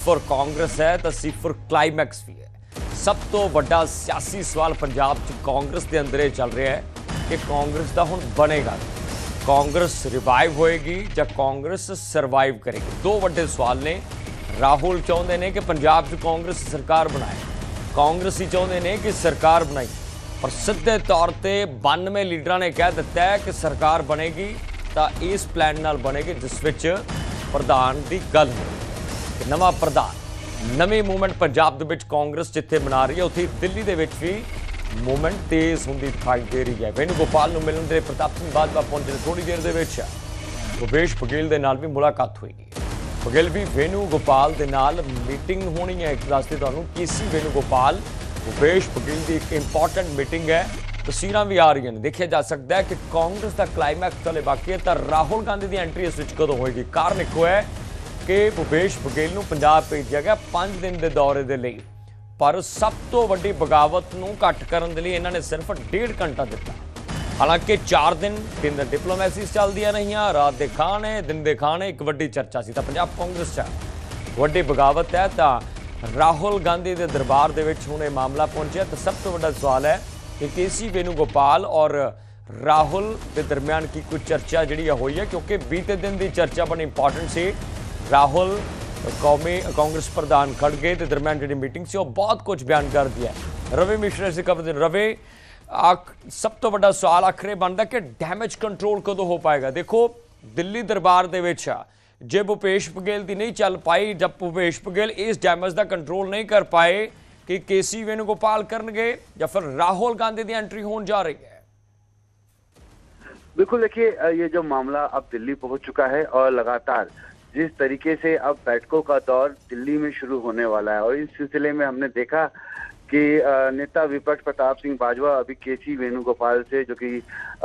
C4 Congress ਹੈ ਤਾਂ C4 climax ਵੀ ਹੈ। ਸਭ ਤੋਂ ਵੱਡਾ ਸਿਆਸੀ ਸਵਾਲ ਪੰਜਾਬ 'ਚ ਕਾਂਗਰਸ ਦੇ ਅੰਦਰ ਇਹ ਚੱਲ ਰਿਹਾ ਹੈ ਕਿ ਕਾਂਗਰਸ ਦਾ ਹੁਣ ਬਣੇਗਾ, ਕਾਂਗਰਸ ਰਿਵਾਈਵ ਹੋਏਗੀ ਜਾਂ ਕਾਂਗਰਸ ਸਰਵਾਈਵ ਕਰੇਗੀ। ਦੋ ਵੱਡੇ ਸਵਾਲ ਨੇ। ਰਾਹੁਲ ਚਾਹੁੰਦੇ ਨੇ ਕਿ ਪੰਜਾਬ 'ਚ ਕਾਂਗਰਸ ਸਰਕਾਰ ਬਣਾਏ, ਕਾਂਗਰਸੀ ਚਾਹੁੰਦੇ ਨੇ ਕਿ ਸਰਕਾਰ ਬਣਾਈ, ਪਰ ਸਿੱਧੇ ਤੌਰ ਤੇ 92 ਲੀਡਰਾਂ ਨੇ ਕਹਿ ਦਿੱਤਾ ਹੈ ਕਿ ਸਰਕਾਰ ਬਣੇਗੀ ਤਾਂ ਇਸ ਪਲਾਨ ਨਾਲ ਬਣੇਗੀ ਜਿਸ ਵਿੱਚ ਪ੍ਰਧਾਨ ਦੀ ਗੱਲ ਹੋਵੇ। ਨਵਾਂ ਪ੍ਰਧਾਨ, ਨਵੀਂ ਮੂਵਮੈਂਟ ਪੰਜਾਬ ਦੇ ਵਿੱਚ ਕਾਂਗਰਸ ਜਿੱਥੇ ਬਣਾ ਰਹੀ ਹੈ ਉੱਥੇ ਦਿੱਲੀ ਦੇ ਵਿੱਚ ਵੀ ਮੂਵਮੈਂਟ ਤੇਜ਼ ਹੁੰਦੀ ਦਿਖਾਈ ਦੇ ਰਹੀ ਹੈ। ਵੈਨੂਗੋਪਾਲ ਨੂੰ ਮਿਲਣ ਦੇ ਪ੍ਰਤਾਪ ਸਿੰਘ ਬਾਜਵਾ ਪਹੁੰਚੇ ਥੋੜੀ ਦੇਰ ਦੇ ਵਿੱਚ ਭੁਪੇਸ਼ ਬਘੇਲ ਦੇ ਨਾਲ ਵੀ ਮੁਲਾਕਾਤ ਹੋਏਗੀ। ਬਘੇਲ ਵੀ ਵੈਨੂਗੋਪਾਲ ਦੇ ਨਾਲ ਮੀਟਿੰਗ ਹੋਣੀ ਹੈ। ਇੱਕ ਦੱਸਦੇ ਤੁਹਾਨੂੰ KC ਵੈਨੂਗੋਪਾਲ ਭੁਪੇਸ਼ ਬਘੇਲ ਦੀ ਇੱਕ ਇੰਪੋਰਟੈਂਟ ਮੀਟਿੰਗ ਹੈ। ਤਸਵੀਰਾਂ ਵੀ ਆ ਰਹੀਆਂ ਨੇ, ਦੇਖਿਆ ਜਾ ਸਕਦਾ ਹੈ ਕਿ ਕਾਂਗਰਸ ਦਾ ਕਲਾਈਮੈਕਸ ਚਲੇ ਬਾਕੀ ਹੈ ਤਾਂ ਰਾਹੁਲ ਗਾਂਧੀ ਦੀ ਐਂਟਰੀ ਇਸ ਵਿੱਚ ਕਦੋਂ ਹੋਏਗੀ। ਕਾਰਨ ਇੱਕੋ ਹੈ ਕਿ ਭੁਪੇਸ਼ ਬਘੇਲ ਨੂੰ ਪੰਜਾਬ ਭੇਜਿਆ ਗਿਆ 5 ਦਿਨ ਦੇ ਦੌਰੇ ਦੇ ਲਈ, ਪਰ ਸਭ ਤੋਂ ਵੱਡੀ ਬਗਾਵਤ ਨੂੰ ਘੱਟ ਕਰਨ ਦੇ ਲਈ ਇਹਨਾਂ ਨੇ ਸਿਰਫ 1.5 ਘੰਟਾ ਦਿੱਤਾ। ਹਾਲਾਂਕਿ 4 ਦਿਨ ਡਿਪਲੋਮੈਸੀ ਚੱਲਦੀਆਂ ਰਹੀਆਂ, ਰਾਤ ਦੇ ਖਾਣੇ ਦਿਨ ਦੇ ਖਾਣੇ ਇੱਕ ਵੱਡੀ ਚਰਚਾ ਸੀ ਤਾਂ ਪੰਜਾਬ ਕਾਂਗਰਸ 'ਚ ਵੱਡੀ ਬਗਾਵਤ ਹੈ ਤਾਂ ਰਾਹੁਲ ਗਾਂਧੀ ਦੇ ਦਰਬਾਰ ਦੇ ਵਿੱਚ ਹੁਣ ਇਹ ਮਾਮਲਾ ਪਹੁੰਚਿਆ। ਤਾਂ ਸਭ ਤੋਂ ਵੱਡਾ ਸਵਾਲ ਹੈ ਕਿ KC ਵੈਨੂਗੋਪਾਲ ਔਰ ਰਾਹੁਲ ਦੇ ਦਰਮਿਆਨ ਕੀ ਕੁਝ ਚਰਚਾ ਜਿਹੜੀ ਹੋਈ ਹੈ, ਕਿਉਂਕਿ ਬੀਤੇ ਦਿਨ ਦੀ ਚਰਚਾ ਬੜੀ ਇੰਪੋਰਟੈਂਟ ਸੀ। ਰਾਹੁਲ ਕੌਮੀ ਕਾਂਗਰਸ ਪ੍ਰਧਾਨ ਖੜਗੇ ਦੇ ਦਰਮਿਆਨ ਜਿਹੜੀ ਮੀਟਿੰਗ ਸੀ ਉਹ ਬਹੁਤ ਕੁਝ ਬਿਆਨ ਕਰ ਦਿਆ। ਰਵੀ ਮਿਸ਼ਰਾ से कब रवि ਸਭ ਤੋਂ ਵੱਡਾ ਸਵਾਲ ਆਖਰੇ ਬਣਦਾ ਕਿ ਡੈਮੇਜ ਕੰਟਰੋਲ ਕਦੋਂ ਹੋ ਪਾਏਗਾ। ਦੇਖੋ ਦਿੱਲੀ ਦਰਬਾਰ ਦੇ ਵਿੱਚ ਜੇ ਭੁਪੇਸ਼ ਬਘੇਲ ਦੀ ਨਹੀਂ ਚੱਲ ਪਾਈ, ਜब ਭੁਪੇਸ਼ ਬਘੇਲ ਇਸ ਡੈਮੇਜ ਦਾ ਕੰਟਰੋਲ नहीं कर पाए कि KC वेणुगोपाल करनगे या फिर राहुल गांधी की एंट्री होने जा रही है। बिल्कुल, देखिए ये जो मामला अब दिल्ली पहुंच चुका है और लगातार जिस तरीके से अब बैठकों का दौर दिल्ली में शुरू होने वाला है और इस सिलसिले में हमने देखा कि नेता विपक्ष प्रताप सिंह बाजवा अभी KC वेणुगोपाल से, जो कि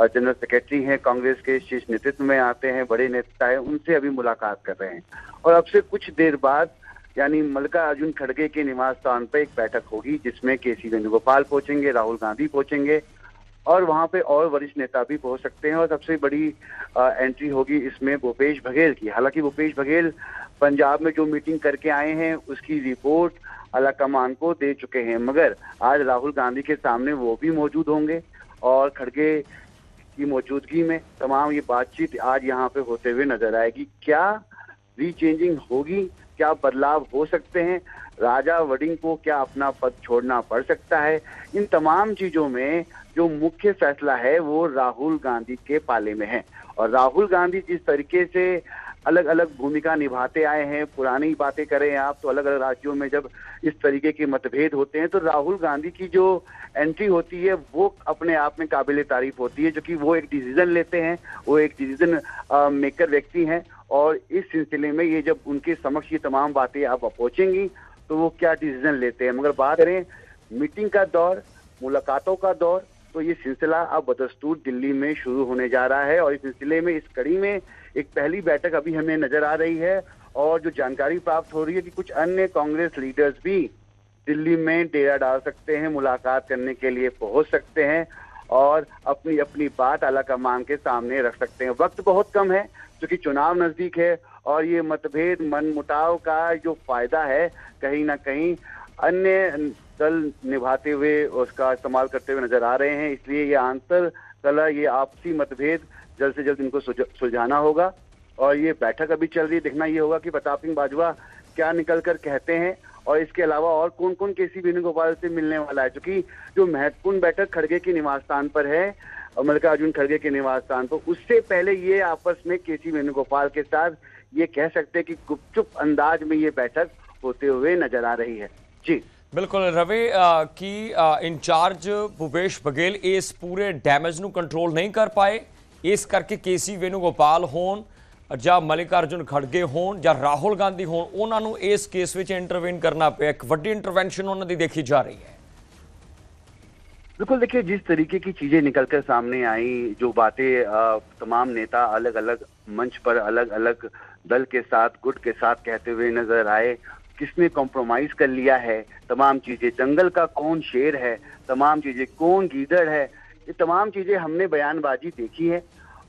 जनरल सेक्रेटरी हैं कांग्रेस के, शीर्ष नेतृत्व में आते हैं, बड़े नेता हैं, उनसे अभी मुलाकात कर रहे हैं। और अब से कुछ देर बाद यानी मल्लिकार्जुन खड़गे के निवास स्थान पर एक बैठक होगी जिसमें KC वेणुगोपाल पहुंचेंगे, राहुल गांधी पहुंचेंगे और वहां पे और वरिष्ठ नेता भी पहुंच सकते हैं। और सबसे बड़ी एंट्री होगी इसमें भूपेश बघेल की। हालांकि भूपेश बघेल पंजाब में जो मीटिंग करके आए हैं उसकी रिपोर्ट आलाकमान को दे चुके हैं, मगर आज राहुल गांधी के सामने वो भी मौजूद होंगे और खड़गे की मौजूदगी में तमाम ये बातचीत आज यहाँ पे होते हुए नजर आएगी। क्या रीचेंजिंग होगी, क्या बदलाव हो सकते हैं, राजा वडिंग को क्या अपना पद छोड़ना पड़ सकता है, इन तमाम चीजों में जो मुख्य फैसला है वो राहुल गांधी के पाले में है। और राहुल गांधी जिस तरीके से अलग अलग भूमिका निभाते आए हैं, पुरानी बातें करें आप तो अलग अलग राज्यों में जब इस तरीके के मतभेद होते हैं तो राहुल गांधी की जो एंट्री होती है वो अपने आप में काबिल तारीफ होती है, जो कि वो एक डिसीजन लेते हैं, वो एक डिसीजन मेकर व्यक्ति हैं। और इस सिलसिले में ये जब उनके समक्ष ये तमाम बातें आप पहुंचेंगी तो वो क्या डिसीजन लेते हैं। मगर बात करें मीटिंग का दौर, मुलाकातों का दौर, तो ये सिलसिला अब बदस्तूर दिल्ली में शुरू होने जा रहा है। और इस सिलसिले में इस कड़ी में एक पहली बैठक अभी हमें नजर आ रही है और जो जानकारी प्राप्त हो रही है कि कुछ अन्य कांग्रेस लीडर्स भी दिल्ली में डेरा डाल सकते हैं, मुलाकात करने के लिए पहुंच सकते हैं और अपनी अपनी बात आलाकमान के सामने रख सकते हैं। वक्त बहुत कम है क्योंकि चुनाव नजदीक है और ये मतभेद मनमुटाव का जो फायदा है कहीं ना कहीं अन्य दल निभाते हुए उसका इस्तेमाल करते हुए नजर आ रहे हैं। इसलिए ये आंतर कलह, ये आपसी मतभेद जल्द से जल्द इनको सुलझाना होगा। और ये बैठक अभी चल रही है, देखना ये होगा कि प्रताप सिंह बाजवा क्या निकल कर कहते हैं और इसके अलावा और कौन कौन KC वेणुगोपाल से मिलने वाला है, क्योंकि जो महत्वपूर्ण बैठक खड़गे के निवास स्थान पर है, मल्लिकार्जुन खड़गे के निवास स्थान पर, उससे पहले ये आपस में KC वेणुगोपाल के साथ ये कह सकते हैं कि गुपचुप अंदाज में ये बैठक होते हुए नजर आ रही है। जी बिल्कुल रवि की इंचार्ज भूपेश बघेल इस पूरे डैमेज ਨੂੰ ਕੰਟਰੋਲ नहीं कर पाए, इस करके KC वेणुगोपाल होण ਜਾਂ ਮਲਿਕਾਰਜੁਨ ਖੜਗੇ ਹੋਣ ਜਾਂ ਰਾਹੁਲ ਗਾਂਧੀ ਹੋਣ, ਉਹਨਾਂ ਨੂੰ ਇਸ ਕੇਸ ਵਿੱਚ ਇੰਟਰਵੀਨ ਕਰਨਾ ਪਿਆ। ਇੱਕ ਵੱਡੀ इंटरवेंशन ਉਹਨਾਂ ਦੀ देखी जा रही है। बिल्कुल, देखिए जिस तरीके की चीजें निकलकर सामने आई, जो बातें तमाम नेता अलग अलग मंच पर अलग अलग दल के साथ, गुट के साथ कहते हुए नजर आए, किसने कॉम्प्रोमाइज कर लिया है, तमाम चीजें, जंगल का कौन शेर है, तमाम चीजें, कौन गीदड़ है, ये तमाम चीजें हमने बयानबाजी देखी है।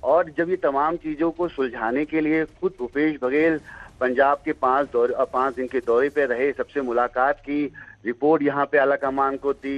और जब ये तमाम चीजों को सुलझाने के लिए खुद भूपेश बघेल पंजाब के 5 दिन के दौरे पे रहे, सबसे मुलाकात की, रिपोर्ट यहाँ पे आला कमान को दी,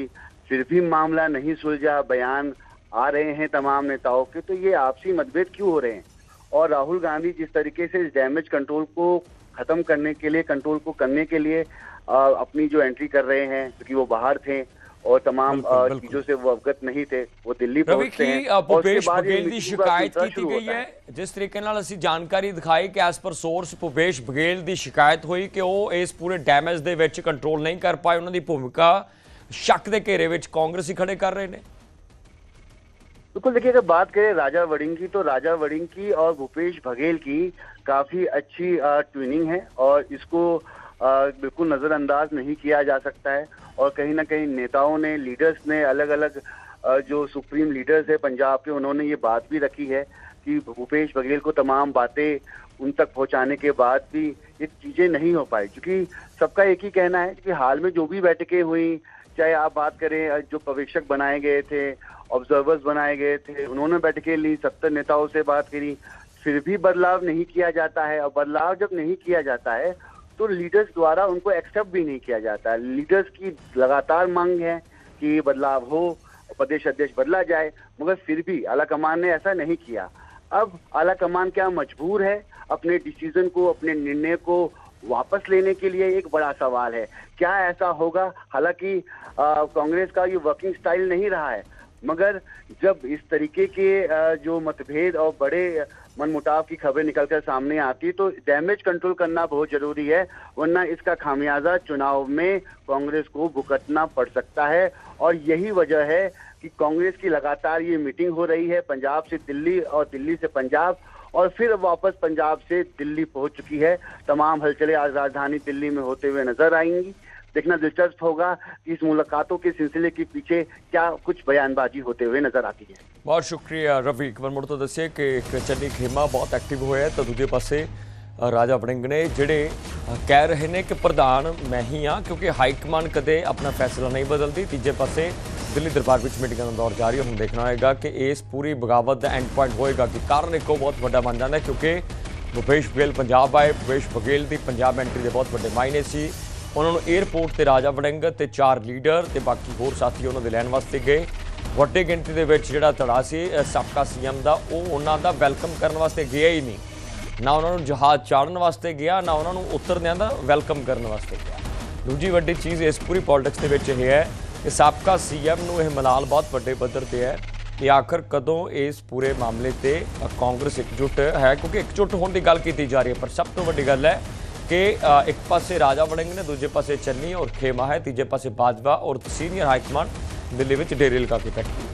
फिर भी मामला नहीं सुलझा, बयान आ रहे हैं तमाम नेताओं के। तो ये आपसी मतभेद क्यों हो रहे हैं? और राहुल गांधी जिस तरीके से इस डैमेज कंट्रोल को खत्म करने के लिए, कंट्रोल को करने के लिए अपनी जो एंट्री कर रहे हैं, क्योंकि वो बाहर थे और तमाम चीजों से वो अवगत नहीं थे, वो दिल्ली पहुंचते हैं। भूपेश बघेल की शिकायत की गई है, जिस तरीके ਨਾਲ ਅਸੀਂ ਜਾਣਕਾਰੀ ਦਿਖਾਈ ਕਿ as per source Bhupesh Baghel ਦੀ ਸ਼ਿਕਾਇਤ ਹੋਈ ਕਿ ਉਹ ਇਸ ਪੂਰੇ ਡੈਮੇਜ ਦੇ ਵਿੱਚ ਕੰਟਰੋਲ ਨਹੀਂ ਕਰ ਪਾਏ, ਉਹਨਾਂ ਦੀ ਭੂਮਿਕਾ ਸ਼ੱਕ ਦੇ ਘੇਰੇ ਵਿੱਚ ਕਾਂਗਰਸੀ ਖੜੇ ਕਰ ਰਹੇ ਨੇ। बिल्कुल, देखिए अगर बात करें राजा वड़िंग की, तो राजा वड़िंग की और भूपेश बघेल की काफी अच्छी ट्विनिंग है और इसको बिल्कुल नजरअंदाज नहीं किया जा सकता है। और कहीं ना कहीं नेताओं ने, लीडर्स ने, अलग अलग जो सुप्रीम लीडर्स है पंजाब के, उन्होंने ये बात भी रखी है कि भूपेश बघेल को तमाम बातें उन तक पहुंचाने के बाद भी ये चीजें नहीं हो पाई, क्योंकि सबका एक ही कहना है कि हाल में जो भी बैठकें हुई, चाहे आप बात करें जो पर्यवेक्षक बनाए गए थे, ऑब्जर्वर्स बनाए गए थे, उन्होंने बैठकें ली, 70 नेताओं से बात करी, फिर भी बदलाव नहीं किया जाता है। और बदलाव जब नहीं किया जाता है तो लीडर्स द्वारा उनको एक्सेप्ट भी नहीं किया जाता है। लीडर्स की लगातार मांग है कि बदलाव हो, प्रदेश अध्यक्ष बदला जाए, मगर फिर भी आला कमान ने ऐसा नहीं किया। अब आला कमान क्या मजबूर है अपने डिसीजन को, अपने निर्णय को वापस लेने के लिए? एक बड़ा सवाल है, क्या ऐसा होगा? हालांकि कांग्रेस का ये वर्किंग स्टाइल नहीं रहा है, मगर जब इस तरीके के जो मतभेद और बड़े मनमुटाव की खबरें निकलकर सामने आती, तो डैमेज कंट्रोल करना बहुत जरूरी है, वरना इसका खामियाजा चुनाव में कांग्रेस को भुगतना पड़ सकता है। और यही वजह है कि कांग्रेस की लगातार ये मीटिंग हो रही है, पंजाब से दिल्ली और दिल्ली से पंजाब, और फिर वापस पंजाब से दिल्ली पहुंच चुकी है। तमाम हलचलें आज राजधानी दिल्ली में होते हुए नजर आएंगी। देखना दिलचस्प होगा कि इस मुलाकातों के सिलसिले के पीछे क्या कुछ बयानबाजी होते हुए नजर आती है। बहुत शुक्रिया रवि। एक बार मुड़ तो दसिए कि चन्नी खेमा बहुत एक्टिव होया, तो दूजे पासे राजा वड़िंग ने जिहड़े कह रहे हैं कि प्रधान मैं ही हाँ, क्योंकि हाईकमान कदे अपना फैसला नहीं बदलती। तीजे पासे दिल्ली दरबार में मीटिंग का दौर जारी है। हम देखना होगा कि इस पूरी बगावत का एंड पॉइंट होएगा कि कारण एक बहुत बड़ा बन जाता है, क्योंकि भूपेश बघेल पंजाब आए, भूपेश बघेल की पंजाब एंट्री के बहुत बड़े मायने सी। उन्होंने एयरपोर्ट से राजा वड़िंग ते 4 लीडर ते बाकी होर साथी उन्होंने लैन वास्ते गए। वड्डी गिनती के विच जिहड़ा धड़ा सी साबका सीएम का, वो उन्हों का वैलकम करने वास्ते गया ही नहीं, ना उन्होंने जहाज चाड़न वास्ते गया, ना उन्होंने उतरदे का वैलकम करने वास्ते गया। दूजी वड्डी चीज़ इस पूरी पॉलिटिक्स के विच यह है कि साबका सीएम नूं यह मलाल बहुत बड़े पद्धर पर है कि आखिर कदों इस पूरे मामले ते कांग्रेस एकजुट है, क्योंकि एकजुट होने की गल की जा रही है। पर सब तो वड्डी गल है कि एक पासे राजा वड़िंग ने, दूजे पासे चन्नी और खेमा है, तीजे पासे बाजवा और सीनियर हाईकमान दिल्ली में डेरे लगा के बैठी।